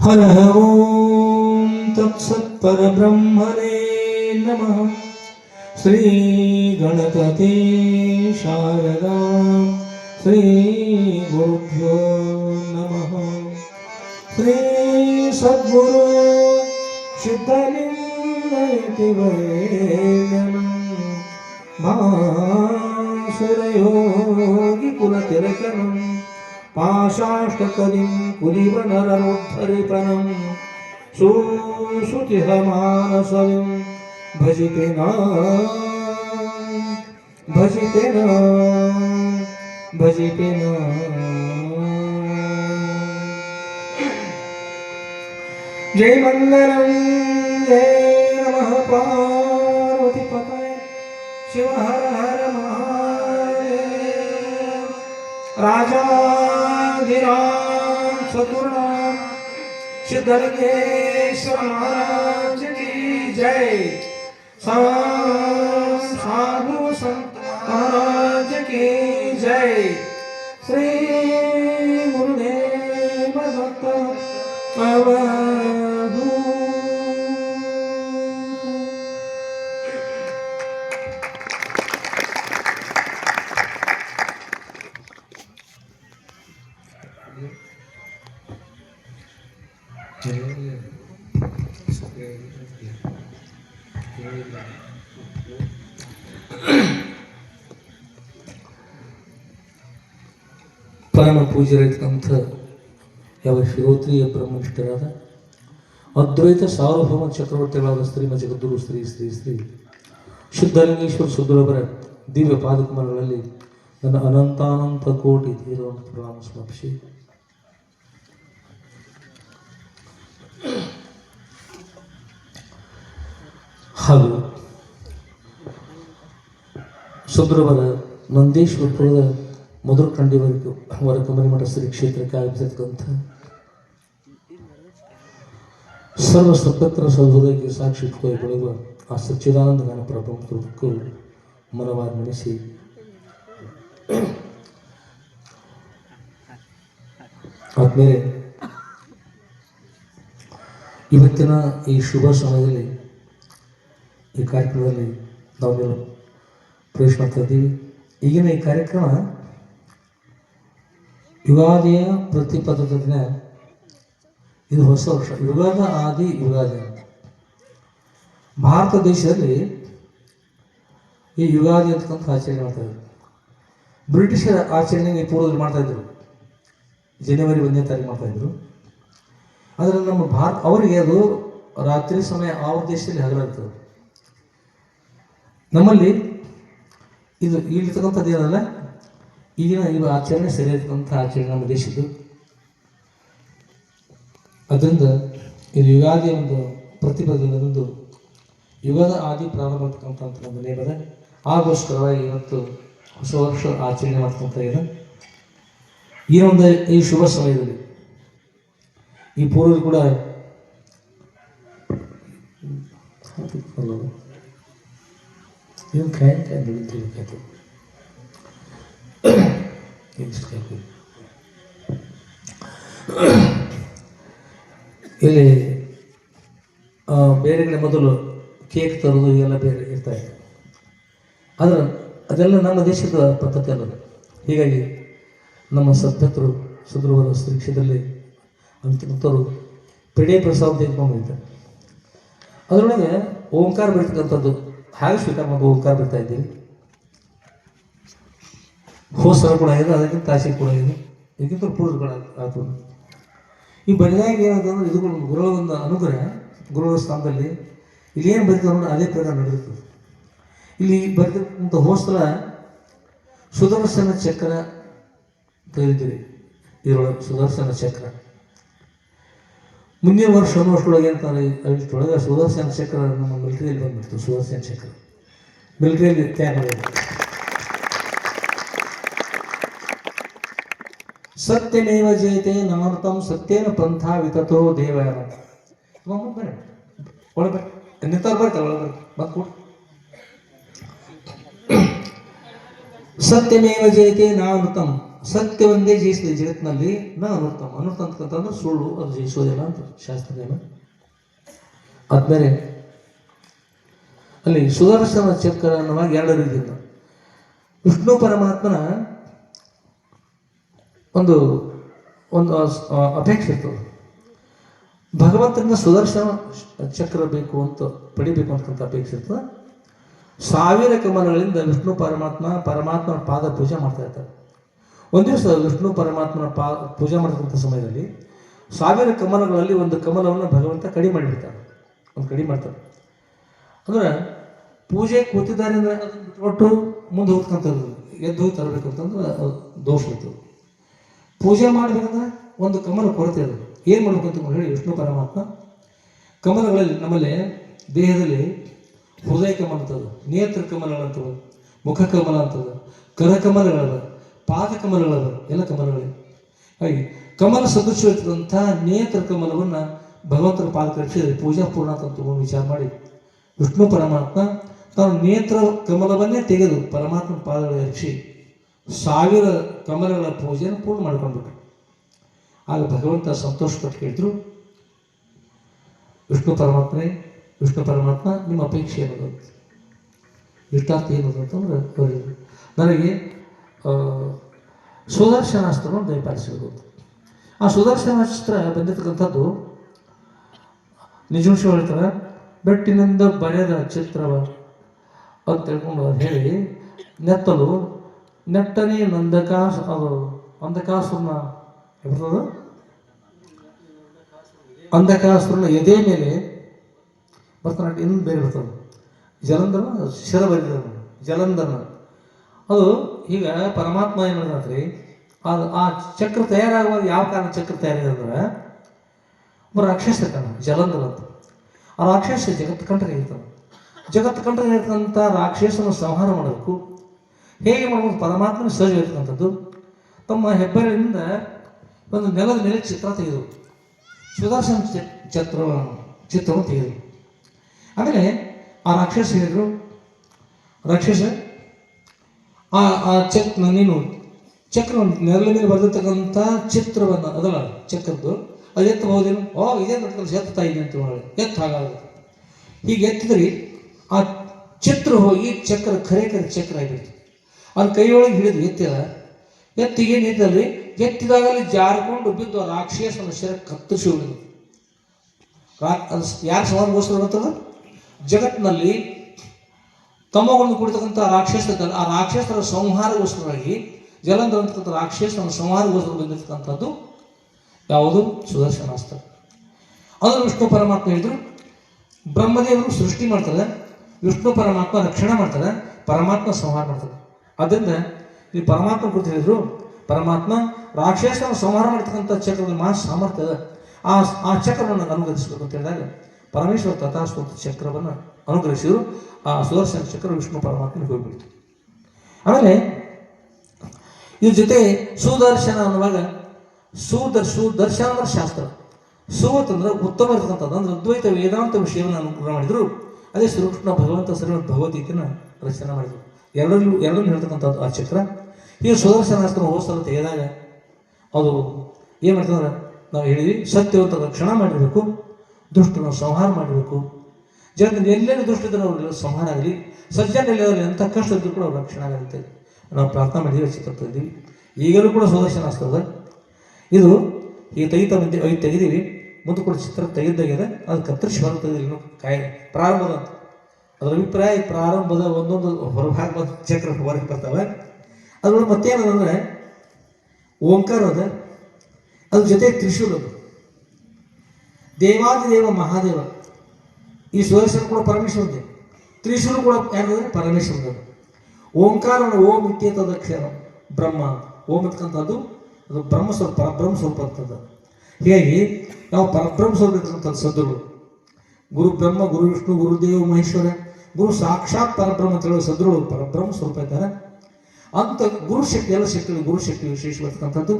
ಹರಃ ಓಂ ತತ್ಸತ್ ಪರಬ್ರಹ್ಮಣೇ ನಮಃ. ಶ್ರೀ ಗಣಪತಿ ಶಾರದಾ ಶ್ರೀ ಗುರುಭ್ಯೋ ನಮಃ. ಶ್ರೀ ಸದ್ಗುರು ಸಿದ್ಧಲಿಂಗಯತಿ ವರೇಣ್ಯಂ ಭಾಸುರಯೋಗಿ ಕುಲತಿಲಕಂ ಪಾಶಾಷ್ಟಕಲಿಂ ಕುಲಿವನರನುದ್ಧರಿಪನಂ ಸುಶ್ರುತಿಹ ಮಾನಸಂ ಭಜಿತೆ ಜೈ ಮಂಗಲಂ ಜೈ ನಮಃ ಪಾರ್ವತಿ ಪತಯೇ ಶಿವ ಹರ ಹರ ಮಹಾದೇವ. ರಾಜಾಧಿರಾಜ ಸದ್ಗುರುನಾಥ ಸಿದ್ಧಲಿಂಗೇಶ್ವರ महाराज की जय. साधु संत महाराज की जय. श्री गुरुदेव दत्त अवधू. ಪರಮ ಪೂಜ್ಯರಾಗಿರ್ತಕ್ಕಂಥ ಯಾವ ಶ್ರೋತ್ರಿಯ ಬ್ರಹ್ಮನಿಷ್ಠರಾದ ಅದ್ವೈತ ಸಾರ್ವಭೌಮ ಚಕ್ರವರ್ತಿಗಳಾದ ಶ್ರೀಮ ಜಗದ್ಗುರು ಶ್ರೀ ಶ್ರೀ ಶ್ರೀ ಸಿದ್ಧಲಿಂಗೇಶ್ವರ ಸುದ್ರವರ ದಿವ್ಯ ಪಾದಕಮಲಗಳಲ್ಲಿ ನನ್ನ ಅನಂತಾನಂತ ಕೋಟಿ ಧೀರವನ್ನು ಪ್ರಣಾಮ ಸಮರ್ಪಿಸಿ ಹಾಗೂ ಸುದ್ರವರ ನಂದೇಶ್ವರಪುರದ ಮಧುರಖಂಡಿವರೆಗೂ ವರಕಮರಿಮಠ ಶ್ರೀ ಕ್ಷೇತ್ರಕ್ಕೆ ಆಗಮಿಸಿರ್ತಕ್ಕಂಥ ಸರ್ವ ಸತ್ಪತ್ರ ಸಹೃದಯಕ್ಕೆ ಸಾಕ್ಷಿತ್ವವಾಗಿ ಬೆಳೆಯುವ ಆ ಸಚ್ಚಿದಾನಂದ ಜ್ಞಾನ ಪರಬ್ರಹ್ಮಕ್ಕೂ ಮನವಾಗಿ ನೆನೆಸಿ ಆದ್ಮೇಲೆ ಇವತ್ತಿನ ಈ ಶುಭ ಸಮಯದಲ್ಲಿ ಈ ಕಾರ್ಯಕ್ರಮದಲ್ಲಿ ನಾವೆಲ್ಲ ಪ್ರವೇಶ ಮಾಡ್ತಾ ಇದ್ದೀವಿ. ಈಗಿನ ಈ ಕಾರ್ಯಕ್ರಮ ಯುಗಾದಿಯ ಪ್ರತಿಪದದ ದಿನ. ಇದು ಹೊಸ ವರ್ಷ, ಯುಗಾದ ಆದಿ ಯುಗಾದಿ ಅಂತ. ಭಾರತ ದೇಶದಲ್ಲಿ ಈ ಯುಗಾದಿ ಅಂತಕ್ಕಂಥ ಆಚರಣೆ ಮಾಡ್ತಾ ಇದ್ರು. ಬ್ರಿಟಿಷರ ಆಚರಣೆಗೆ ಪೂರ್ವದಲ್ಲಿ ಮಾಡ್ತಾ ಇದ್ರು, ಜನವರಿ 1ನೇ ತಾರೀಕು ಮಾಡ್ತಾ ಇದ್ರು. ಆದರೆ ನಮ್ಮ ಅವರಿಗೆ ಅದು ರಾತ್ರಿ ಸಮಯ, ಅವ್ರ ದೇಶದಲ್ಲಿ ಹಗಲಾಗ್ತದೆ. ನಮ್ಮಲ್ಲಿ ಇದು ಇಲ್ಲಿರ್ತಕ್ಕಂಥದ್ದು ಏನಲ್ಲ, ಈಗಿನ ಇದು ಆಚರಣೆ ಸರಿಯಾದಂಥ ಆಚರಣೆ ನಮ್ಮ ದೇಶದ್ದು. ಅದರಿಂದ ಇದು ಯುಗಾದಿ ಒಂದು ಪ್ರತಿಪದನದೊಂದು ಯುಗದ ಆದಿ ಪ್ರಾರಂಭ ಆಗ್ತಕ್ಕಂಥ ಒಂದು ನೇಮದ. ಆಗೋಸ್ಕರವಾಗಿ ಇವತ್ತು ಹೊಸ ವರ್ಷ ಆಚರಣೆ ಮಾಡ್ತಕ್ಕಂಥ ಇದೆ. ಈ ಒಂದು ಈ ಶುಭ ಸಮಯದಲ್ಲಿ ಈ ಪೂರ್ವದಲ್ಲಿ ಕೂಡ ಇಲ್ಲಿ ಬೇರೆ ಕಡೆ ಮೊದಲು ಕೇಕ್ ತರೋದು ಇವೆಲ್ಲ ಬೇರೆ ಇರ್ತಾ ಇತ್ತು. ಆದರೆ ಅದೆಲ್ಲ ನಮ್ಮ ದೇಶದ ಪದ್ಧತಿ ಅಲ್ಲದು. ಹೀಗಾಗಿ ನಮ್ಮ ಸದ್ಭಕ್ತರು ಸುದೃಢ ಶ್ರೀ ಕ್ಷೇತ್ರದಲ್ಲಿ ಅಂತವರು ಪಿಡೇ ಪ್ರಸಾದ ತೆಗೆದುಕೊಂಡಿದ್ದಾರೆ. ಅದರೊಳಗೆ ಓಂಕಾರ ಬರ್ತಕ್ಕಂಥದ್ದು ಹಾಗೆ ಸ್ವೀಕಾರ ಮಾಡಿ ಓಂಕಾರ ಬರ್ತಾ ಇದ್ದೀವಿ. ಹೋಸರ ಕೂಡ ಇದೆ, ಅದಕ್ಕಿಂತ ತಾಸಿ ಕೂಡ ಇದೆ, ಇದಕ್ಕಿಂತ ಪೂರ್ವಗಳು ಆತು. ಈ ಬರಿದಾಗ ಏನಂತಂದ್ರೆ ಇದು ಗುರುಗಳ ಒಂದು ಅನುಗ್ರಹ. ಗುರುಗಳ ಸ್ಥಾನದಲ್ಲಿ ಇಲ್ಲಿ ಏನು ಬರೀತಾರೆ ನೋಡಿ ಅದೇ ಪ್ರಕಾರ ನಡೆದಿರ್ತದೆ. ಇಲ್ಲಿ ಬರ್ತಕ್ಕಂಥ ಹೋಸಲ ಸುದರ್ಶನ ಚಕ್ರ ತೆಗೆದಿದ್ದೀರಿ. ಇದರೊಳಗೆ ಸುದರ್ಶನ ಚಕ್ರ ಮುಂದಿನ ವರ್ಷ ಅನ್ನೋಷ್ಟೊಳಗೆ ಅಂತಾರೆ. ಅಷ್ಟೊಳಗೆ ಸುದರ್ಶನ ಚಕ್ರ ನಮ್ಮ ಮಿಲಿಟರಿಯಲ್ಲಿ ಬಂದ್ಬಿಡ್ತು. ಸುದರ್ಶನ ಚಕ್ರ ಮಿಲಿಟರಿಯಲ್ಲಿ ತಯಾರು ಮಾಡಿದ್ರು. ಸತ್ಯಮೇವ ಜಯತೆ ನಾಮೃತಂ ಸತ್ಯೇನ ಪಂಥ ವಿತತೋ ದೇವಯಾನ. ಒಳಗೆ ನಿಂತಾರ ಬರ್ತಾರೆ, ಒಳಗೆ ಮತ್ತೆ ಸತ್ಯಮೇವ ಜಯತೆ ನಾಮೃತಂ ಸತ್ಯವೊಂದೇ ಜಯಿಸಿದೆ ಜಗತ್ತಿನಲ್ಲಿ ನಾ ಅನೃತ ಅನೃತ ಅಂತಕ್ಕಂತಂದ್ರೆ ಸುಳ್ಳು, ಅದು ಜಯಿಸೋದಿಲ್ಲ ಅಂತ ಶಾಸ್ತ್ರ ನೇಮ. ಆದ್ಮೇಲೆ ಅಲ್ಲಿ ಸುದರ್ಶನ ಚಕ್ರ ಅನ್ನುವಾಗ ಎರಡು ರೀತಿಯಿಂದ ವಿಷ್ಣು ಪರಮಾತ್ಮನ ಒಂದು ಒಂದು ಅಪೇಕ್ಷೆ ಇರ್ತದೆ. ಭಗವಂತನ ಸುದರ್ಶನ ಚಕ್ರ ಬೇಕು ಅಂತ ಪಡಿಬೇಕು ಅಂತಕ್ಕಂಥ ಅಪೇಕ್ಷೆ ಇರ್ತದೆ. 1000 ಕಮಲಗಳಿಂದ ವಿಷ್ಣು ಪರಮಾತ್ಮನ ಪಾದ ಪೂಜೆ ಮಾಡ್ತಾ ಇರ್ತಾರೆ. ಒಂದು ದಿವಸ ವಿಷ್ಣು ಪರಮಾತ್ಮನ ಪೂಜೆ ಮಾಡ್ತಕ್ಕಂಥ ಸಮಯದಲ್ಲಿ 1000 ಕಮಲಗಳಲ್ಲಿ ಒಂದು ಕಮಲವನ್ನು ಭಗವಂತ ಕಡಿಮೆ ಮಾಡಿಬಿಡ್ತಾರೆ. ಒಂದು ಕಡಿಮೆ ಮಾಡ್ತಾರೆ ಅಂದ್ರೆ ಪೂಜೆ ಕೂತಿದ್ದಾರೆ ಅಂದರೆ ಅದನ್ನು ಬಿಟ್ಕೊಟ್ಟು ಮುಂದೆ ಹೋಗ್ತಕ್ಕಂಥದ್ದು, ಎದ್ದು ಹೋಗಿ ತರಬೇಕು ಅಂತಂದ್ರೆ ದೋಷ ಇರ್ತದೆ. ಪೂಜೆ ಮಾಡಬೇಕಂದ್ರೆ ಒಂದು ಕಮಲ ಕೊರತೆ ಅದು, ಏನು ಮಾಡಬೇಕು ಅಂತ ಹೇಳಿ ವಿಷ್ಣು ಪರಮಾತ್ಮ ಕಮಲಗಳಲ್ಲಿ ನಮ್ಮಲ್ಲಿ ದೇಹದಲ್ಲಿ ಹೃದಯ ಕಮಲ ಅಂತದ, ನೇತ್ರ ಕಮಲಗಳಂತದ, ಮುಖ ಕಮಲ ಅಂತದ, ಕರಕಮಲಗಳವ, ಪಾದ ಕಮಲಗಳವ, ಎಲ್ಲ ಕಮಲಗಳೇ. ಹಾಗೆ ಕಮಲ ಸದೃಶ್ಯವಾಗಿರ್ತಕ್ಕಂಥ ನೇತ್ರ ಕಮಲವನ್ನು ಭಗವಂತನ ಪಾದಕ್ಕೆ ರಕ್ಷಿಸಿದರೆ ಪೂಜಾ ಪೂರ್ಣ ಅಂತ ವಿಚಾರ ಮಾಡಿ ವಿಷ್ಣು ಪರಮಾತ್ಮ ತಾನು ನೇತ್ರ ಕಮಲವನ್ನೇ ತೆಗೆದು ಪರಮಾತ್ಮನ ಪಾದಗಳಿಗೆ ರಕ್ಷಿ 1000 ಕಮಲಗಳ ಪೂಜೆಯನ್ನು ಪೂರ್ಣ ಮಾಡ್ಕೊಂಡ್ಬಿಟ್ರು. ಆಗ ಭಗವಂತ ಸಂತೋಷಪಟ್ಟು ಕೇಳಿದ್ರು, ವಿಷ್ಣು ಪರಮಾತ್ಮ ನಿಮ್ಮ ಅಪೇಕ್ಷೆ ಏನದು, ಇಷ್ಟಾರ್ಥ ಏನದು ಅಂತಂದ್ರೆ ಅವರಿಗೆ ನನಗೆ ಸುದರ್ಶನಾಸ್ತ್ರವನ್ನು ದಯಪಾಲಿಸಬೇಕು. ಆ ಸುದರ್ಶನಾಸ್ತ್ರ ಬಂದಿರತಕ್ಕಂಥದ್ದು ನಿಜವಂಶ ಹೇಳ್ತಾರೆ, ಬೆಟ್ಟಿನಿಂದ ಬರೆದ ಚಿತ್ರವ ಅಂತ ಹೇಳ್ಕೊಂಡು ಅದು ಹೇಳಿ ನೆತ್ತಲು ನೆಟ್ಟನೇ ಅಂಧಕಾಸುರನ ಅಂಧಕಾಸುರನ ಎದೆ ಮೇಲೆ ಬರ್ತಾನೆ. ಇನ್ನು ಬೇರೆ ಬರ್ತದೆ ಜಲಂಧರನ ಶಿರ ಬರಿದ ಜಲಂಧರನ. ಅದು ಈಗ ಪರಮಾತ್ಮ ಏನು ಮಾಡಿದ್ರಿ, ಅದು ಆ ಚಕ್ರ ತಯಾರಾಗುವಾಗ ಯಾವ ಕಾರಣ ಚಕ್ರ ತಯಾರಾಗಿದ್ರೆ ಒಬ್ಬ ರಾಕ್ಷಸ ಕಾರಣ ಜಲಂಧರ ಅಂತ. ಆ ರಾಕ್ಷಸ ಜಗತ್ತು ಕಂಠರಿರ್ತಾನೆ. ಜಗತ್ತು ಕಂಠರಿರ್ತಕ್ಕಂಥ ರಾಕ್ಷಸನ ಸಂಹಾರ ಮಾಡಬೇಕು. ಹೇಗೆ ಮಾಡಬೇಕು? ಪರಮಾತ್ಮನ ಸಹಜ ಇರ್ತಕ್ಕಂಥದ್ದು ತಮ್ಮ ಹೆಬ್ಬೆರಳಿನಿಂದ ಒಂದು ನೆಲದ ಮೇಲೆ ಚಿತ್ರ ತೆಗೆದು ಸುದರ್ಶನ ಚಿತ್ರವನ್ನು ತೆಗೆದರು. ಆಮೇಲೆ ಆ ರಾಕ್ಷಸ ಹೇಳಿದರು, ರಾಕ್ಷಸ ನೀನು ಚಕ್ರ ನೆರಳ ಮೇಲೆ ಬರೆದಿರ್ತಕ್ಕಂಥ ಚಿತ್ರವನ್ನು ಅದಲ್ಲ ಚಕ್ರದ್ದು ಅದು ಎತ್ತಬಹುದೇನು? ಇದೇ ನೋಡ್ಕೊಂಡು ಎತ್ತಾ ಇದೆ ಅಂತ ಹೇಳಿ ಎತ್ತ ಹಾಗಾಗುತ್ತೆ. ಹೀಗೆ ಎತ್ತಿದ್ರಿ ಆ ಚಿತ್ರ ಹೋಗಿ ಚಕ್ರ ಖರೆ ಚಕ್ರ ಆಗಿಬಿಡ್ತು. ಅವ್ನ ಕೈಯೊಳಗೆ ಹಿಡಿದು ಎತ್ತಿಗೆ ನಿಂತಲ್ಲಿ ಎತ್ತಿದಾಗಲಿ ಜಾರಿಕೊಂಡು ಬಿದ್ದು ಆ ರಾಕ್ಷಸನ ಶಿರ ಕತ್ತರಿಸಿ ಹೊಡೆದು. ಅದು ಯಾರು ಸಂಹಾರಗೋಸ್ಕರ ಬರ್ತದ? ಜಗತ್ತಿನಲ್ಲಿ ತಮಗೊಂಡು ಕುಡಿತಕ್ಕಂಥ ಆ ರಾಕ್ಷಸರ ಸಂಹಾರಗೋಸ್ಕರವಾಗಿ ಜಲಂಧರ ಅಂತಕ್ಕಂಥ ರಾಕ್ಷಸನ ಸಂಹಾರಗೋಸ್ಕರ ಬಂದಿರ್ತಕ್ಕಂಥದ್ದು ಯಾವುದು? ಸುದರ್ಶನಾಸ್ತ್ರ. ಅದನ್ನು ವಿಷ್ಣು ಪರಮಾತ್ಮ ಹೇಳಿದ್ರು. ಬ್ರಹ್ಮದೇವರು ಸೃಷ್ಟಿ ಮಾಡ್ತಾರೆ, ವಿಷ್ಣು ಪರಮಾತ್ಮ ರಕ್ಷಣೆ ಮಾಡ್ತಾರೆ, ಪರಮಾತ್ಮ ಸಂಹಾರ ಮಾಡ್ತಾರೆ. ಅದರಿಂದ ಈ ಪರಮಾತ್ಮ ಕುರಿತು ಹೇಳಿದ್ರು, ಪರಮಾತ್ಮ ರಾಕ್ಷಸನ ಸಂಹಾರ ಮಾಡ್ತಕ್ಕಂಥ ಚಕ್ರದ ಸಾಮರ್ಥ್ಯ ಆ ಚಕ್ರವನ್ನು ಅನುಗ್ರಹಿಸಬೇಕು ಅಂತ ಹೇಳಿದಾಗ ಪರಮೇಶ್ವರ ತಥಾಸ್ತು ಚಕ್ರವನ್ನು ಅನುಗ್ರಹಿಸಿದ್ರು. ಆ ಸುದರ್ಶನ ಚಕ್ರ ವಿಷ್ಣು ಪರಮಾತ್ಮನಿಗೆ ಹೋಗ್ಬಿಡ್ತು. ಆಮೇಲೆ ಇದ್ರ ಜೊತೆ ಸುದರ್ಶನ ಅನ್ನುವಾಗ ಸುದರ್ಶನ ಅಂದ್ರೆ ಶಾಸ್ತ್ರ, ಸುವತ್ತಂದ್ರೆ ಉತ್ತಮ ಇರ್ತಕ್ಕಂಥದ್ದು ಅಂದ್ರೆ ಅದ್ವೈತ ವೇದಾಂತ ವಿಷಯವನ್ನು ಅನುಗ್ರಹ ಮಾಡಿದ್ರು. ಅದೇ ಶ್ರೀಕೃಷ್ಣ ಭಗವಂತ ಭಗವದ್ಗೀತೆಯನ್ನು ರಚನೆ ಮಾಡಿದರು. ಎರಡನ್ನೂ ಹೇಳ್ತಕ್ಕಂಥದ್ದು ಆ ಚಕ್ರ. ಈ ಸುದರ್ಶನಾಸ್ತ್ರ ಹೋದ ತೆಗೆದಾಗ ಅದು ಏನು ಮಾಡ್ತಂದ್ರೆ ನಾವು ಹೇಳಿದ್ವಿ, ಸತ್ಯವಂತ ರಕ್ಷಣೆ ಮಾಡಿರಬೇಕು, ದುಷ್ಟನ ಸಂಹಾರ ಮಾಡಬೇಕು. ಜಗತ್ತಿನ ಎಲ್ಲೆಲ್ಲಿ ದುಷ್ಟಿದ್ರೆ ಅವ್ರಿಗೆ ಸಂಹಾರ ಆಗಲಿ, ಸಜ್ಜನಲ್ಲಿ ಎಂಥ ಕಷ್ಟ ಇದ್ರೂ ಕೂಡ ಅವ್ರು ರಕ್ಷಣೆ ಆಗುತ್ತೆ ನಾವು ಪ್ರಾರ್ಥನೆ ಮಾಡಿದ್ದೀವಿ, ಚಿತ್ರ ಇದ್ದೀವಿ. ಈಗಲೂ ಕೂಡ ಸುದರ್ಶನಾಸ್ತ್ರದ ಇದು ಈಗ ತೆಗಿದೀವಿ, ಮುಂದೆ ಕೂಡ ಚಿತ್ರ ತೆಗೆದಾಗಿದೆ. ಅದು ಕತ್ತರಿಸಿ ಬರ್ತದೆ ಇನ್ನು ಪ್ರಾರಂಭದ ಅಂತ ಅದರ ಅಭಿಪ್ರಾಯ. ಪ್ರಾರಂಭದ ಒಂದೊಂದು ಹೊರಭಾಗ ಚಕ್ರ ಹೊರಗೆ ಬರ್ತವೆ. ಅದ್ರೊಳಗೆ ಮತ್ತೇನದಂದ್ರೆ ಓಂಕಾರ ಅದ, ಅದ್ರ ಜೊತೆ ತ್ರಿಶೂಲ ಅದು. ದೇವಾದಿದೇವ ಮಹಾದೇವ ಈ ಸುದರ್ಶನ ಕೂಡ ಪರಮೇಶ್ವರದೇ, ತ್ರಿಶೂಲ ಕೂಡ ಯಾರಂದ್ರೆ ಪರಮೇಶ್ವರದ. ಓಂಕಾರವನ್ನು ಓಂ ಇತ್ಯೇತದಕ್ಷರ ಬ್ರಹ್ಮ, ಓಂ ಅಂತಕ್ಕಂಥದ್ದು ಅದು ಬ್ರಹ್ಮಸ್ವರೂಪ, ಪರಬ್ರಹ್ಮ ಸ್ವರೂಪ ಅಂತದ್ದು. ಹೀಗಾಗಿ ನಾವು ಪರಬ್ರಹ್ಮ ಸ್ವರೂಪ ಇರ್ತಕ್ಕಂಥದ್ದು ಸದ್ಗುರು, ಗುರು ಬ್ರಹ್ಮ, ಗುರು ವಿಷ್ಣು, ಗುರುದೇವ ಮಹೇಶ್ವರ, ಗುರು ಸಾಕ್ಷಾತ್ ಪರಬ್ರಹ್ಮ ಅಂತ ಹೇಳೋ ಸದ್ಗುರು ಪರಬ್ರಹ್ಮ ಸ್ವರೂಪ ಇದ್ದಾರೆ. ಅಂತ ಗುರುಶಕ್ತಿ, ಎಲ್ಲ ಶಕ್ತಿಗಳು ಗುರುಶಕ್ತಿ ವಿಶೇಷವಾಗಿರ್ತಕ್ಕಂಥದ್ದು.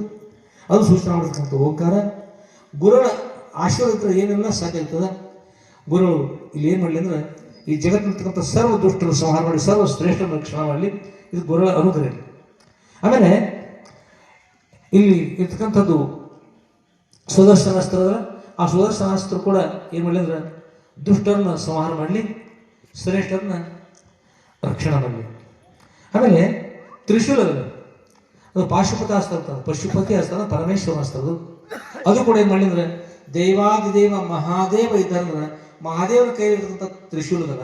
ಅದು ಸೂಚನೆ ಮಾಡಿರ್ತಕ್ಕಂಥ ಓಂಕಾರ. ಗುರುಗಳ ಆಶೀರ್ವಾದ ಏನೆಲ್ಲ ಸಾಧ್ಯ ಆಗ್ತದೆ. ಗುರುಗಳು ಇಲ್ಲಿ ಏನು ಮಾಡಲಿ ಅಂದರೆ ಈ ಜಗತ್ತಿರ್ತಕ್ಕಂಥ ಸರ್ವ ದುಷ್ಟರು ಸಂಹಾರ ಮಾಡಿ ಸರ್ವ ಶ್ರೇಷ್ಠ ರಕ್ಷಣೆ ಮಾಡಲಿ. ಇದು ಗುರುಗಳ ಅನುಗ್ರಹ. ಆಮೇಲೆ ಇಲ್ಲಿ ಇರ್ತಕ್ಕಂಥದ್ದು ಸುದರ್ಶನಾಸ್ತ್ರ ಅದ. ಆ ಸುದರ್ಶನಾಸ್ತ್ರ ಕೂಡ ಏನು ಮಾಡಲಿ ಅಂದ್ರೆ ದುಷ್ಟರನ್ನ ಸಂಹಾರ ಮಾಡಲಿ, ಶ್ರೇಷ್ಠರನ್ನ ರಕ್ಷಣೆ ಮಾಡಲಿ. ಆಮೇಲೆ ತ್ರಿಶೂಲ ಅದು ಪಾಶುಪತ ಅಸ್ತ್ರ ಅಂತ, ಪಶುಪತಿ ಅಸ್ತ್ರ, ಪರಮೇಶ್ವರ ಅಸ್ತ್ರ ಅದು ಕೂಡ ಏನು ಮಾಡಿದ್ರೆ ದೇವಾದಿದೇವ ಮಹಾದೇವ ಇದ್ದಂದ್ರೆ ಮಹಾದೇವನ ಕೈಲಿರ್ತಕ್ಕಂಥ ತ್ರಿಶೂಲದ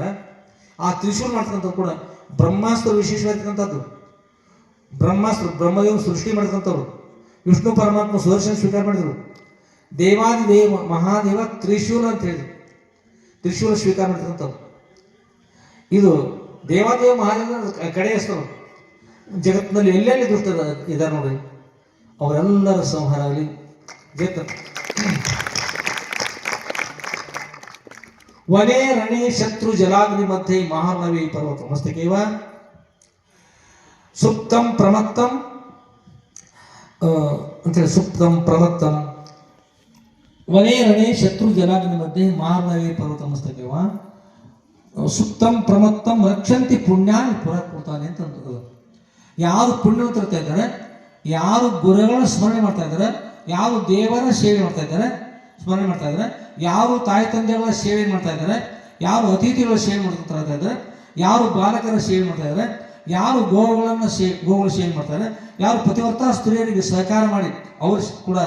ಆ ತ್ರಿಶೂಲ ಮಾಡ್ತಕ್ಕಂಥದ್ದು ಕೂಡ ಬ್ರಹ್ಮಾಸ್ತ್ರ ವಿಶೇಷವಾಗಿರ್ತಕ್ಕಂಥದ್ದು. ಬ್ರಹ್ಮಾಸ್ತ್ರ ಬ್ರಹ್ಮದೇವ ಸೃಷ್ಟಿ ಮಾಡ್ತಕ್ಕಂಥವ್ರು, ವಿಷ್ಣು ಪರಮಾತ್ಮ ಸುದರ್ಶನ ಸ್ವೀಕಾರ ಮಾಡಿದ್ರು. ದೇವಾದಿದೇವ ಮಹಾದೇವ ತ್ರಿಶೂಲ ಅಂತ ಹೇಳಿದ್ರು, ತ್ರಿಶೂಲ ಸ್ವೀಕಾರ ಮಾಡ್ತಕ್ಕಂಥವ್ರು. ಇದು ದೇವಾದೇವ ಮಹಾದೇವ ಕಡೆ ಹೆಸರು. ಜಗತ್ತಿನಲ್ಲಿ ಎಲ್ಲೆಲ್ಲಿ ದುಷ್ಟರ ಇದ್ದಾರೆ ನೋಡ್ರಿ, ಅವರೆಲ್ಲರ ಸಂಹಾರ ಆಗಲಿ. ವನೇ ರಣೇ ಶತ್ರು ಜಲಾಗ್ನಿ ಮಧ್ಯೆ ಮಹಾನವಿ ಪರ್ವತ ಮಸ್ತಕೇವ ಸುಪ್ತಂ ಪ್ರಮತ್ತಂ ಅಂತೇಳಿ ಸುಪ್ತಂ ಪ್ರಮತ್ತಂ ವನೇ ರಣೇ ಶತ್ರು ಜಲಾಗ್ನಿ ಮಧ್ಯೆ ಮಹಾನವಿ ಪರ್ವತ ಮಸ್ತಕೇವ ಸುಪ್ತಂ ಪ್ರಮತ್ತಂ ರಕ್ಷಂತಿ ಪುಣ್ಯಾನ್ ಪುರಕೃತಾನೆ ಅಂತ. ಯಾರು ಪುಣ್ಯವಂತರ್ತಾ ಇದ್ದಾರೆ, ಯಾರು ಗುರುಗಳ ಸ್ಮರಣೆ ಮಾಡ್ತಾ ಇದ್ದಾರೆ, ಯಾರು ದೇವರ ಸೇವೆ ಮಾಡ್ತಾ ಇದ್ದಾರೆ, ಸ್ಮರಣೆ ಮಾಡ್ತಾ ಇದ್ದಾರೆ, ಯಾರು ತಾಯಿ ತಂದೆಗಳ ಸೇವೆ ಮಾಡ್ತಾ ಇದ್ದಾರೆ, ಯಾರು ಅತಿಥಿಗಳ ಸೇವೆ ಮಾಡ್ತಾ ಇದ್ದಾರೆ, ಯಾರು ಬಾಲಕರ ಸೇವೆ ಮಾಡ್ತಾ ಇದ್ದಾರೆ, ಯಾರು ಗೋಗಳ ಸೇವೆ ಮಾಡ್ತಾ ಇದ್ದಾರೆ, ಯಾರು ಪತಿವರ್ತ ಸ್ತ್ರೀಯರಿಗೆ ಸಹಕಾರ ಮಾಡಿ ಅವರು ಕೂಡ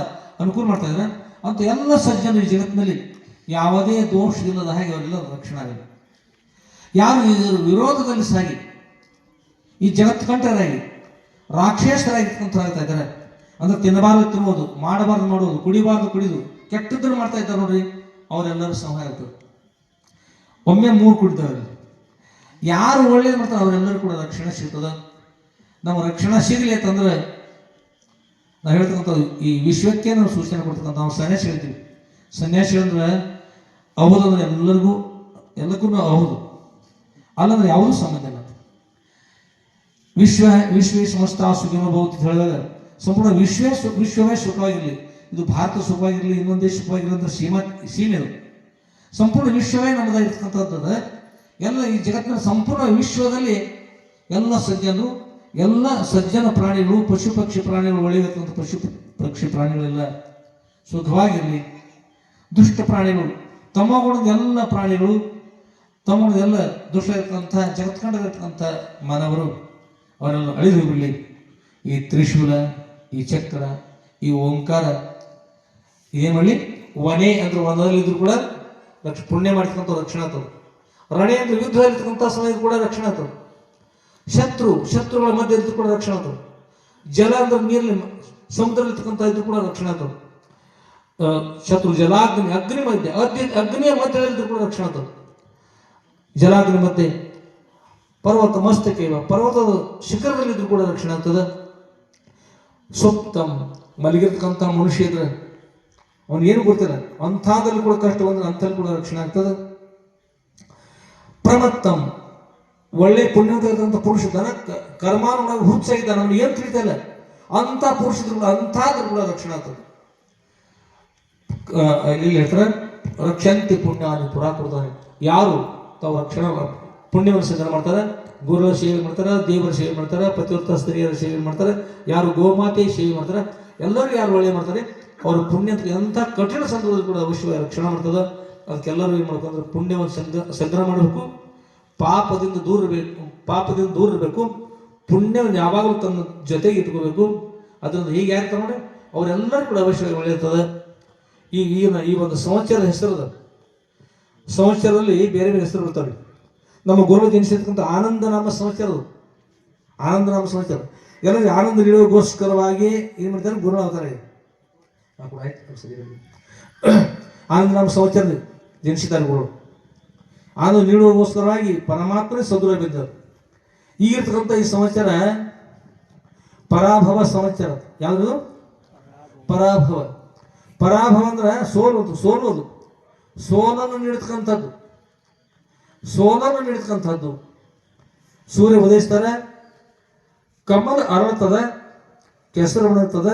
ಅನುಕೂಲ ಮಾಡ್ತಾ ಇದ್ದಾರೆ ಅಂತ ಎಲ್ಲ ಸಜ್ಜನರು ಈ ಜಗತ್ತಿನಲ್ಲಿ ಯಾವುದೇ ದೋಷವಿಲ್ಲದ ಹಾಗೆ ಅವರೆಲ್ಲ ರಕ್ಷಣೆ ಆಗಿದೆ. ಯಾರು ಇದರ ವಿರೋಧದಲ್ಲಿ ಸಾಗಿ ಈ ಜಗತ್ತು ಕಂಠರಾಗಿ ರಾಕ್ಷಸರಾಗಿರ್ತಾ ಇದ್ದಾರೆ ಅಂದ್ರೆ ತಿನ್ನಬಾರದು ತಿನ್ನುವುದು, ಮಾಡಬಾರ್ದು ಮಾಡುವುದು, ಕುಡಿಬಾರ್ದು ಕುಡಿದು ಕೆಟ್ಟದ್ದನ್ನು ಮಾಡ್ತಾ ಇದ್ದಾರೆ ನೋಡ್ರಿ, ಅವರೆಲ್ಲರೂ ಸಂಹಾರ ಆಗ್ತದೆ. ಒಮ್ಮೆ 3 ಕುಡಿದವ್ರಿ. ಯಾರು ಒಳ್ಳೇದು ಮಾಡ್ತಾರೆ ಅವರೆಲ್ಲರೂ ಕೂಡ ರಕ್ಷಣೆ ಸಿಗ್ತದೆ. ನಾವು ರಕ್ಷಣೆ ಸಿಗಲಿ ಅಂತಂದ್ರೆ ನಾವು ಹೇಳ್ತಕ್ಕಂಥದ್ದು ಈ ವಿಶ್ವಕ್ಕೆ ನಾವು ಸೂಚನೆ ಕೊಡ್ತಕ್ಕಂಥ ನಾವು ಸನ್ಯಾಸಿ ಹೇಳ್ತೀವಿ. ಸನ್ಯಾಸಿ ಅಂದ್ರೆ ಹೌದಂದ್ರೆ ಎಲ್ಲಕ್ಕೂ ಹೌದು, ಅಲ್ಲಂದ್ರೆ ಯಾವುದೂ ಸಂಬಂಧ ಇಲ್ಲ. ವಿಶ್ವೇ ಸಮಸ್ತ ಸುಖಿನೋ ಭವತಿ ಅಂತ ಹೇಳಿದಾಗ ಸಂಪೂರ್ಣ ವಿಶ್ವವೇ ಸುಖವಾಗಿರಲಿ, ಇದು ಭಾರತ ಸುಖವಾಗಿರಲಿ, ಇನ್ನೊಂದು ದೇಶ ಸುಖವಾಗಿರಲಿ ಅಂತ ಸೀಮೆ ಅದು. ಸಂಪೂರ್ಣ ವಿಶ್ವವೇ ನಮ್ಮದಾಗಿರ್ತಕ್ಕಂಥದ್ದು. ಎಲ್ಲ ಈ ಜಗತ್ತಿನ ಸಂಪೂರ್ಣ ವಿಶ್ವದಲ್ಲಿ ಎಲ್ಲ ಸಜ್ಜನ ಪ್ರಾಣಿಗಳು, ಪಶು ಪಕ್ಷಿ ಪ್ರಾಣಿಗಳು, ಒಳ್ಳೆಯತಕ್ಕಂಥ ಪಶು ಪಕ್ಷಿ ಪ್ರಾಣಿಗಳೆಲ್ಲ ಸುಖವಾಗಿರಲಿ. ದುಷ್ಟ ಪ್ರಾಣಿಗಳು, ತಮಗುಣದ ಎಲ್ಲ ಪ್ರಾಣಿಗಳು, ತಮಗುಣದೆಲ್ಲ ದುಷ್ಟ ಇರ್ತಕ್ಕಂಥ ಜಗತ್ಕಂಡಿರ್ತಕ್ಕಂಥ ಮಾನವರು ಅವರೆಲ್ಲ ಅಳಿದು ಬಿಡಲಿ. ಈ ತ್ರಿಶೂಲ, ಈ ಚಕ್ರ, ಈ ಓಂಕಾರ ಏನು ಮಾಡಲಿ. ವನೆ ಅಂದ್ರೆ ವನದಲ್ಲಿದ್ರು ಕೂಡ ಪುಣ್ಯ ಮಾಡ್ತಕ್ಕಂಥ ರಕ್ಷಣೆ ಆಗ್ತದೆ. ರಣೆ ಅಂದ್ರೆ ಯುದ್ಧದಲ್ಲಿರ್ತಕ್ಕಂಥ ಸಮಯದ ಕೂಡ ರಕ್ಷಣೆ ಆಗ್ತದೆ. ಶತ್ರುಗಳ ಮಧ್ಯೆ ಇದ್ದು ಕೂಡ ರಕ್ಷಣೆ ಆಗ್ತದೆ. ಜಲ ಅಂದ್ರೆ ನೀರಲ್ಲಿ ಸಮುದ್ರದಲ್ಲಿರ್ತಕ್ಕಂಥ ಇದ್ರು ಕೂಡ ರಕ್ಷಣೆ ಆಗ್ತದೆ. ಶತ್ರು ಜಲಾಗ್ನಿ ಅಗ್ನಿಯ ಮಧ್ಯದಲ್ಲಿದ್ದು ಕೂಡ ರಕ್ಷಣೆ ಆಗ್ತದೆ. ಜಲಾಗ್ನಿ ಮಧ್ಯೆ ಪರ್ವತ ಮಸ್ತಕೇವ ಪರ್ವತದ ಶಿಖರದಲ್ಲಿದ್ದು ಕೂಡ ರಕ್ಷಣೆ ಆಗ್ತದೆ. ಸುಪ್ತಂ ಮಲಗಿರ್ತಕ್ಕಂಥ ಮನುಷ್ಯ ಇದ್ರೆ ಅವನು ಏನು ಗೊತ್ತಿಲ್ಲ, ಅಂಥದ್ರಲ್ಲಿ ಕೂಡ ಕಷ್ಟ ಬಂದ್ರೆ ಅಂಥಲ್ಲಿ ಕೂಡ ರಕ್ಷಣೆ ಆಗ್ತದೆ. ಪ್ರಮತ್ತಂ ಒಳ್ಳೆ ಪುಣ್ಯವಂತ ಇರ್ತಕ್ಕಂಥ ಪುರುಷ ಇದ್ದಾನೆ, ಕರ್ಮಾನುವಾಗಿ ಹುಚ್ಚಾಗಿದ್ದಾನೆ, ಅವನು ಏನು ತಿಳಿತಾ ಇಲ್ಲ, ಅಂಥ ಪುರುಷದ್ರು ಕೂಡ ಅಂಥದ್ರ ಕೂಡ ರಕ್ಷಣೆ ಆಗ್ತದೆ. ಇಲ್ಲಿ ಹೇಳ್ತಾರೆ ರಕ್ಷಂತಿ ಪುಣ್ಯಾನಿ ಪುರಾಕೃತಾನೆ. ಯಾರು ತಾವು ರಕ್ಷಣೆ ಪುಣ್ಯವನ್ನು ಸಿದ್ಧ ಮಾಡ್ತಾರೆ, ಗುರುಗಳ ಸೇವೆ ಮಾಡ್ತಾರೆ, ದೇವರ ಸೇವೆ ಮಾಡ್ತಾರೆ, ಪತಿವ್ರತ ಸ್ತ್ರೀಯರ ಸೇವೆ ಮಾಡ್ತಾರೆ, ಯಾರು ಗೋಮಾತೆ ಸೇವೆ ಮಾಡ್ತಾರೆ, ಎಲ್ಲರೂ ಯಾರು ಒಳ್ಳೆ ಮಾಡ್ತಾರೆ ಅವ್ರ ಪುಣ್ಯ ಎಂಥ ಕಠಿಣ ಸಂದರ್ಭದಲ್ಲಿ ಕೂಡ ಅವಶ್ಯ ರಕ್ಷಣೆ ಮಾಡ್ತದೆ. ಅದಕ್ಕೆಲ್ಲರೂ ಏನು ಮಾಡ್ಬೇಕಂದ್ರೆ ಪುಣ್ಯವನ್ನು ಸಂಗ್ರಹ ಮಾಡಬೇಕು, ಪಾಪದಿಂದ ದೂರ ಇರಬೇಕು, ಪುಣ್ಯವನ್ನು ಯಾವಾಗಲೂ ತನ್ನ ಜೊತೆಗೆ ಇಟ್ಕೋಬೇಕು. ಅದರಿಂದ ಹೀಗೆ ಯಾರು ನೋಡಿ ಅವರೆಲ್ಲರೂ ಕೂಡ ಅವಶ್ಯವಾಗಿ ಒಳ್ಳೆಯಿರ್ತದೆ. ಈ ಒಂದು ಸಂವತ್ಸರದ ಹೆಸರದ ಸಂವತ್ಸರದಲ್ಲಿ ಬೇರೆ ಬೇರೆ ಹೆಸರು ಬರ್ತಾವೆ. ನಮ್ಮ ಗುರು ಜನಿಸಿರ್ತಕ್ಕಂಥ ಆನಂದನಾಮ ಸಂವತ್ಸರ, ಆನಂದನಾಮ ಸಂವತ್ಸರ ಎಲ್ಲರೂ ಆನಂದ ನೀಡುವಗೋಸ್ಕರವಾಗಿ ಏನು ಮಾಡ್ತಾರೆ ಗುರು ಅವತಾರ. ಆನಂದನಾಮ ಸಂವತ್ಸರ ಜನಿಸಿದ್ದಾರೆ ಗುರು. ಆನಂದ ನೀಡುವಗೋಸ್ಕರವಾಗಿ ಪರಮಾತ್ಮನೇ ಸದೃಢ ಬಿದ್ದರು. ಈಗಿರ್ತಕ್ಕಂಥ ಈ ಸಂವತ್ಸರ ಪರಾಭವ ಸಂವತ್ಸರ. ಯಾವುದು ಪರಾಭವ? ಪರಾಭವ ಅಂದ್ರೆ ಸೋಲೋದು, ಸೋಲನ್ನು ನೀಡ್ತಕ್ಕಂಥದ್ದು. ಸೂರ್ಯ ಉದಯಿಸ್ತಾರೆ, ಕಮಲ ಅರಳುತ್ತದೆ, ಕೆಸರು ಒಣಗ್ತದೆ,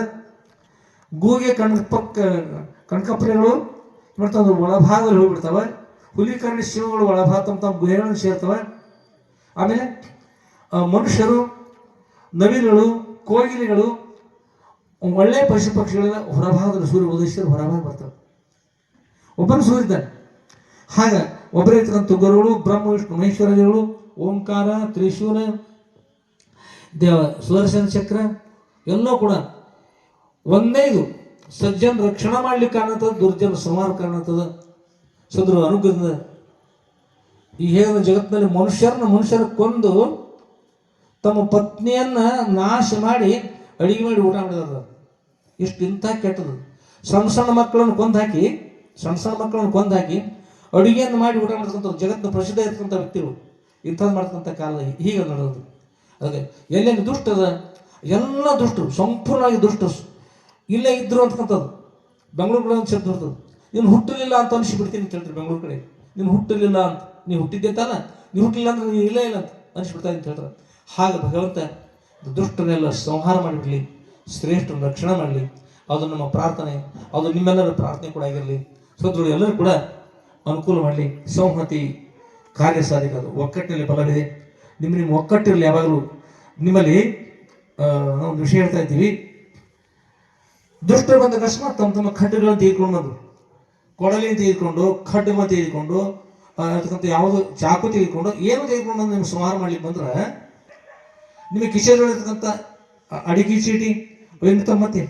ಗೂಗೆ ಕಣ್ಕಪ್ರೆಗಳು ಮಾಡ್ತಾವೆ ಒಳಭಾಗದಲ್ಲಿ ಹೋಗಿಬಿಡ್ತವೆ, ಹುಲಿಕರ್ಣಿ ಶಿವಗಳು ಒಳಭಾಗ ತಮ್ಮ ಗುಹೆಗಳನ್ನು ಸೇರ್ತವೆ. ಆಮೇಲೆ ಮನುಷ್ಯರು, ನವಿಲುಗಳು, ಕೋಗಿಲೆಗಳು ಒಳ್ಳೆಯ ಪಶು ಪಕ್ಷಿಗಳೆಲ್ಲ ಹೊರಭಾಗದಲ್ಲಿ ಸೂರ್ಯ ಉದಯಿಸಿದ್ರೆ ಹೊರಭಾಗ ಬರ್ತವೆ. ಒಬ್ಬನು ಸೂರ್ಯ ಇದ್ದಾನೆ. ಹಾಗ ಒಬ್ಬರೇ ಇರ್ತಕ್ಕಂಥ ಗುರುಗಳು ಬ್ರಹ್ಮ ವಿಷ್ಣು ಮಹೇಶ್ವರಗಳು, ಓಂಕಾರ, ತ್ರಿಶೂಲ, ಸುದರ್ಶನ ಚಕ್ರ ಎಲ್ಲವೂ ಕೂಡ ಒಂದೇ. ಇದು ಸಜ್ಜನ ರಕ್ಷಣೆ ಮಾಡ್ಲಿಕ್ಕೆ ಕಾರಣತದ, ದುರ್ಜನ ಸಂಹಾರ ಕಾರಣತದ. ಸದ್ರ ಅನುಗ್ರಹದಿಂದ ಈ ಹೇಳಿದ ಜಗತ್ತಿನಲ್ಲಿ ಮನುಷ್ಯರ ಕೊಂದು ತಮ್ಮ ಪತ್ನಿಯನ್ನ ನಾಶ ಮಾಡಿ ಅಡಿಗೆ ಮಾಡಿ ಊಟ ಮಾಡಿದಾರ. ಇಷ್ಟು ಇಂಥ ಕೆಟ್ಟದು. ಸಣ್ಣ ಮಕ್ಕಳನ್ನು ಕೊಂದು ಹಾಕಿ ಅಡುಗೆಯನ್ನು ಮಾಡಿ ಊಟ ಮಾಡ್ತಕ್ಕಂಥವ್ರು ಜಗತ್ತಿನ ಪ್ರಸಿದ್ಧ ಇರ್ತಕ್ಕಂಥ ವ್ಯಕ್ತಿಗಳು ಇಂಥದ್ದು ಮಾಡ್ತಕ್ಕಂಥ ಕಾಲ ಹೀಗೆ ನಡೆಯೋದು. ಅದಕ್ಕೆ ಎಲ್ಲೆಲ್ಲಿ ದುಷ್ಟದ ಎಲ್ಲ ದುಷ್ಟರು, ಸಂಪೂರ್ಣವಾಗಿ ದುಷ್ಟರು ಇಲ್ಲೇ ಇದ್ರು ಅಂತಕ್ಕಂಥದ್ದು. ಬೆಂಗಳೂರು ಕಡೆ ಒಂದು ಶಬ್ದ ಬರ್ತದೆ, ನೀನು ಹುಟ್ಟಲಿಲ್ಲ ಅಂತ ಅನಿಸ್ಬಿಡ್ತೀನಿ ಅಂತ ಹೇಳ್ತಾರೆ ಬೆಂಗಳೂರು ಕಡೆ. ನೀನು ಹುಟ್ಟಲಿಲ್ಲ ಅಂತ, ನೀವು ಹುಟ್ಟಿದ್ದೆ ತಾನ, ನೀವು ಹುಟ್ಟಲಿಲ್ಲ ಅಂದ್ರೆ ನೀನು ಇಲ್ಲ ಅಂತ ಅನಿಸ್ಬಿಡ್ತಾ ಅಂತ ಹೇಳ್ತಾರೆ. ಹಾಗೆ ಭಗವಂತ ದುಷ್ಟನೆಲ್ಲ ಸಂಹಾರ ಮಾಡಿಬಿಡಲಿ, ಶ್ರೇಷ್ಠನ ರಕ್ಷಣೆ ಮಾಡಲಿ. ಅದು ನಮ್ಮ ಪ್ರಾರ್ಥನೆ, ಅದು ನಿಮ್ಮೆಲ್ಲರ ಪ್ರಾರ್ಥನೆ ಕೂಡ ಆಗಿರಲಿ. ಸೋದರರು ಎಲ್ಲರೂ ಕೂಡ ಅನುಕೂಲ ಮಾಡಲಿ. ಸಂಹತಿ ಕಾರ್ಯ ಸಾಧಿಕ, ಅದು ಒಕ್ಕಟ್ಟಿನಲ್ಲಿ ಬಲವಿದೆ. ನಿಮ್ಮ ಒಕ್ಕಟ್ಟಿರಲಿ. ಯಾವಾಗಲೂ ನಿಮ್ಮಲ್ಲಿ ನಾವು ಒಂದು ವಿಷಯ ಹೇಳ್ತಾ ಇದ್ದೀವಿ, ದುಷ್ಟರು ಬಂದ ಅಕಸ್ಮಾತ್ ತಮ್ಮ ಖಡ್ಗಗಳನ್ನು ತೆಗೆದುಕೊಂಡು ಬಂದು, ಕೊಡಲಿಯನ್ನು ತೆಗೆದುಕೊಂಡು, ಖಡ್ಗವನ್ನು ತೆಗೆದುಕೊಂಡು, ಅದಕ್ಕಂತ ಯಾವುದು ಚಾಕು ತೆಗೆದುಕೊಂಡು, ಏನು ತೆಗೆದುಕೊಂಡು ಬಂದು ನಿಮ್ಗೆ ಸಂಹಾರ ಮಾಡ್ಲಿಕ್ಕೆ ಬಂದ್ರೆ ನಿಮಗೆ ಕಿಶೆಗಳಿರ್ತಕ್ಕಂಥ ಅಡಿಕೆ ಚೀಟಿ ಎಂತ ಮತ್ತೆ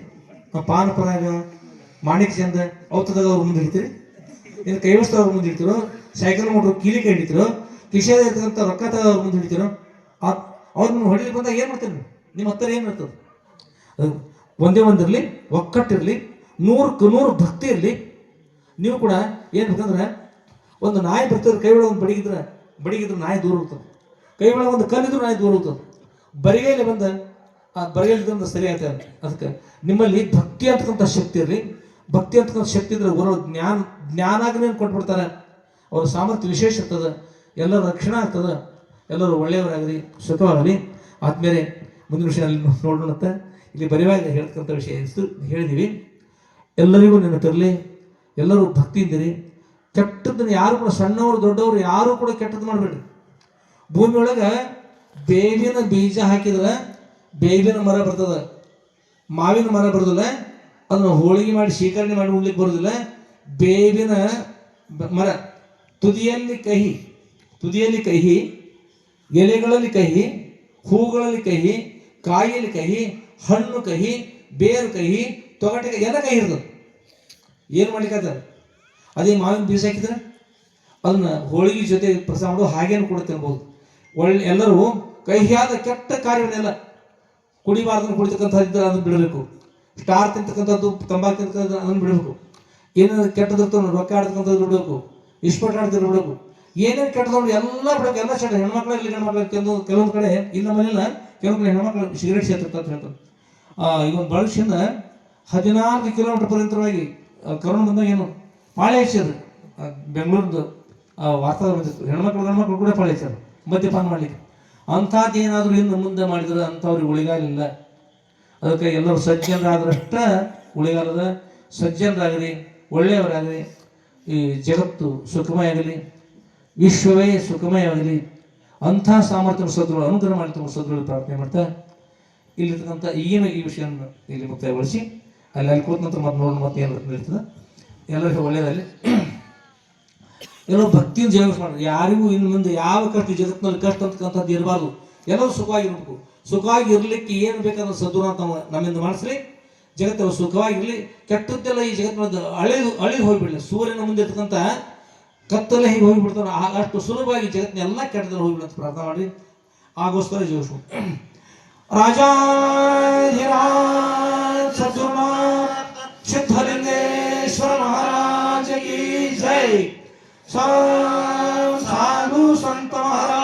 ಪಾನ ಪರಾಗ ಮಾಣಿಕ್ ಚಂದ ಔತದಾಗ ಅವ್ರ ಮುಂದೆ ಹಿಡಿತೀರಿ, ಇನ್ನು ಕೈವಸ್ತ ಅವ್ರ ಮುಂದೆ ಹಿಡಿತಿರೋ, ಸೈಕಲ್ ಮೋಟ್ರು ಕೀಲಿ ಕೈ ಹಿಡಿತಿರೋ, ಕಿಶೆದ ಇರ್ತಕ್ಕಂಥ ರೊಕ್ಕ ತಗ ಅವ್ರ ಮುಂದೆ ಹಿಡಿತಿರೋ, ಅವ್ರನ್ನ ಹೊಡಿಲಿಕ್ಕೆ ಬಂದಾಗ ಏನು ಮಾಡ್ತೀರಿ? ನಿಮ್ಮ ಹತ್ತಿರ ಏನು ಇರ್ತದೆ? ಅದು ಒಂದೇ ಒಂದಿರಲಿ, ಒಕ್ಕಟ್ಟಿರಲಿ, 100ಕ್ಕೆ 100 ಭಕ್ತಿ ಇರಲಿ. ನೀವು ಕೂಡ ಏನು ಬೇಕಂದ್ರೆ, ಒಂದು ನಾಯಿ ಬರ್ತಾರೆ, ಕೈ ಒಳಗೆ ಒಂದು ಬಡಿಗಿದ್ರೆ ನಾಯಿ ದೂರ ಹೋಗ್ತದೆ, ಕೈ ಒಳಗೆ ಒಂದು ಕಲ್ಲಿದ್ರು ನಾಯಿ ದೂರ ಹೋಗ್ತದೆ. ಬರಿಗೈಲಿ ಬಂದ ಆ ಬರಿಗೈಲಿಂದ ಸರಿ ಆಗ್ತದೆ. ಅದಕ್ಕೆ ನಿಮ್ಮಲ್ಲಿ ಭಕ್ತಿ ಅಂತಕ್ಕಂಥ ಶಕ್ತಿ ಇರಲಿ. ಭಕ್ತಿ ಅಂತಕ್ಕಂಥ ಶಕ್ತಿ ಇದ್ರೆ ಬರೋ ಜ್ಞಾನಾಗ್ನೇನು ಕೊಟ್ಬಿಡ್ತಾರೆ. ಅವ್ರ ಸಾಮರ್ಥ್ಯ ವಿಶೇಷ ಇರ್ತದೆ, ಎಲ್ಲರ ರಕ್ಷಣೆ ಆಗ್ತದೆ, ಎಲ್ಲರೂ ಒಳ್ಳೆಯವರಾಗಲಿ, ಸುಖವಾಗಲಿ. ಆದ್ಮೇಲೆ ಮುಂದಿನ ವಿಷಯ ಅಲ್ಲಿ ನೋಡೋಣಂತ. ಇಲ್ಲಿ ಬರೆಯುವಾಗ ಹೇಳ್ತಕ್ಕಂಥ ವಿಷಯ ಹೇಳಿದ್ದೀವಿ. ಎಲ್ಲರಿಗೂ ನೆನಪಿರಲಿ, ಎಲ್ಲರೂ ಭಕ್ತಿಯಿಂದಿರಿ. ಕೆಟ್ಟದ್ದನ್ನು ಯಾರು ಕೂಡ, ಸಣ್ಣವರು ದೊಡ್ಡವರು ಯಾರು ಕೂಡ ಕೆಟ್ಟದ್ದು ಮಾಡಬೇಡಿ. ಭೂಮಿಯೊಳಗೆ ಬೇವಿನ ಬೀಜ ಹಾಕಿದ್ರೆ ಬೇವಿನ ಮರ ಬರ್ತದೆ, ಮಾವಿನ ಮರ ಬರೋದಿಲ್ಲ. ಅದನ್ನು ಹೋಳಿಗೆ ಮಾಡಿ ಶೇಖರಣೆ ಮಾಡಿ ಉಣ್ಲಿಕ್ಕೆ ಬರೋದಿಲ್ಲ. ಬೇವಿನ ಮರ ತುದಿಯಲ್ಲಿ ಕಹಿ, ಎಲೆಗಳಲ್ಲಿ ಕಹಿ, ಹೂಗಳಲ್ಲಿ ಕಹಿ, ಕಾಯಿಯಲ್ಲಿ ಕಹಿ, ಹಣ್ಣು ಕಹಿ, ಬೇರು ಕಹಿ, ತೊಗಟೆ ಕಹಿ, ಎಲ್ಲ ಕಹಿ ಇರ್ತದೆ. ಏನು ಮಾಡ್ಲಿಕ್ಕೆ? ಅದೇ ಮಾವಿನ ಬೀಜ ಹಾಕಿದ್ರೆ ಅದನ್ನ ಹೋಳಿಗೆ ಜೊತೆ ಪ್ರಸಾದ ಮಾಡೋದು, ಹಾಗೇನು ಕೂಡ ತಿನ್ಬೋದು. ಎಲ್ಲರೂ ಕಹಿಯಾದ ಕೆಟ್ಟ ಕಾರ್ಯವನ್ನೆಲ್ಲ ಕುಡಿಬಾರ್ದನ್ನು ಕುಡಿತಕ್ಕಂಥದ್ದು ಅದನ್ನು ಬಿಡಬೇಕು. ಸ್ಟಾರ್ ತಿಂತಕ್ಕಂಥದ್ದು, ತಂಬಾಕು ತಿಂತಕ್ಕಂಥದ್ದು ಅದನ್ನು ಬಿಡಬೇಕು. ಏನೇನು ಕೆಟ್ಟದಿರ್ತವೆ, ರೊಕ್ಕ ಆಡ್ತಕ್ಕಂಥದ್ದು ಬಿಡಬೇಕು, ಇಸ್ಪಟ್ ಆಡ್ತಿದ್ದು ಬಿಡಬೇಕು. ಏನೇನು ಕೆಟ್ಟದವ್ರು ಎಲ್ಲ ಬಿಡಬೇಕು. ಎಲ್ಲ ಚಟ, ಹೆಣ್ಮಕ್ಳಲ್ಲಿ ಗಂಡ್ಮಕ್ಳಲ್ಲಿ ಕೆಲವೊಂದು ಕಡೆ ಇಲ್ಲ ಮನೆಯಲ್ಲ, ಕೆಲವೊಂದು ಕಡೆ ಹೆಣ್ಮಕ್ಳು ಸಿಗರೇಟ್ ಸೇರ್ತಿರ್ತಾರೆ ಅಂತ ಹೇಳ್ತಾರೆ. ಈಗ ಒಂದು ಬಳಸಿಂದ 14 ಕಿಲೋಮೀಟರ್ ಪರ್ಯಂತರವಾಗಿ ಕರೋನಾ ಬಂದಾಗ ಏನು ಪಾಳೆ ಹಚ್ಚಿದ್ರು. ಬೆಂಗಳೂರಿದ್ದು ವಾರ್ತಾ ಬಂದಿತ್ತು, ಗಂಡ್ಮಕ್ಳು ಕೂಡ ಪಾಳೆ ಹಚ್ಚಾರು ಮದ್ಯಪಾನ ಮಾಡ್ಲಿಕ್ಕೆ. ಅಂಥದ್ದು ಏನಾದರೂ ಇನ್ನು ಮುಂದೆ ಮಾಡಿದ್ರೆ ಅಂಥವ್ರಿಗೆ ಉಳಿಗಾಲಿಲ್ಲ. ಅದಕ್ಕೆ ಎಲ್ಲರೂ ಸಜ್ಜನರಾದ್ರಷ್ಟ ಉಳಿಗಾಲದ. ಸಜ್ಜನರಾಗಲಿ, ಒಳ್ಳೆಯವರಾಗಲಿ, ಈ ಜಗತ್ತು ಸುಖಮಯ ಆಗಲಿ, ವಿಶ್ವವೇ ಸುಖಮಯವಾಗಲಿ. ಅಂಥ ಸಾಮರ್ಥ್ಯ ಸದ್ಗಳು ಅನುಗ್ರಹ ಮಾಡಿ ಸದ್ಗಳು ಪ್ರಾರ್ಥನೆ ಮಾಡ್ತಾ ಇಲ್ಲಿರ್ತಕ್ಕಂಥ ಈಗಿನ ಈ ವಿಷಯವನ್ನು ಇಲ್ಲಿ ಮುಕ್ತಾಯಗೊಳಿಸಿ ಅಲ್ಲಿ ಕೂತ ನಂತರ ಮತ್ತೆ ನೋಡೋಣ, ಮತ್ತೆ ಏನು ಇರ್ತದೆ. ಎಲ್ಲರಿಗೂ ಒಳ್ಳೆಯದಲ್ಲಿ ಎಲ್ಲರೂ ಭಕ್ತಿಯಿಂದ ಜೀವನ ಮಾಡ್ರಿ. ಯಾರಿಗೂ ಇನ್ನು ಮುಂದೆ ಯಾವ ಕಷ್ಟ, ಜಗತ್ತಿನಲ್ಲಿ ಕಷ್ಟ ಅಂತಕ್ಕಂಥದ್ದು ಇರಬಾರ್ದು. ಎಲ್ಲರೂ ಸುಖವಾಗಿರ್ಬೇಕು. ಸುಖವಾಗಿ ಇರ್ಲಿಕ್ಕೆ ಏನು ಬೇಕಾದ್ರೆ ಸದ್ಗುಣ ನಮ್ಮಿಂದ ಮಾಡಿಸ್ಲಿ. ಜಗತ್ತು ಸುಖವಾಗಿರಲಿ. ಕೆಟ್ಟದ್ದೆಲ್ಲ ಈ ಜಗತ್ತಿನ ಅಳಿದು ಹೋಗಿಬಿಡಲಿ. ಸೂರ್ಯನ ಮುಂದೆ ಇರ್ತಕ್ಕಂಥ ಕತ್ತಲೆ ಹೀಗೆ ಹೋಗಿಬಿಡ್ತಾನೆ, ಅಷ್ಟು ಸುಲಭವಾಗಿ ಜಗತ್ತಿನ ಎಲ್ಲ ಕೆಟ್ಟದಲ್ಲಿ ಹೋಗಿಬಿಡ ಅಂತ ಪ್ರಾರ್ಥನೆ ಮಾಡಿ ಆಗೋಸ್ಕರ ಜೀವಿಸ್ಬೋದು. ರಾಜಾಧಿರಾಜ ಸದ್ಗುರುನಾಥ ಸಿದ್ಧಲಿಂಗೇಶ್ವರ ಮಹಾರಾಜ ಕಿ ಜೈ. ಸಾಧು ಸಂತ ಮಹಾರಾಜ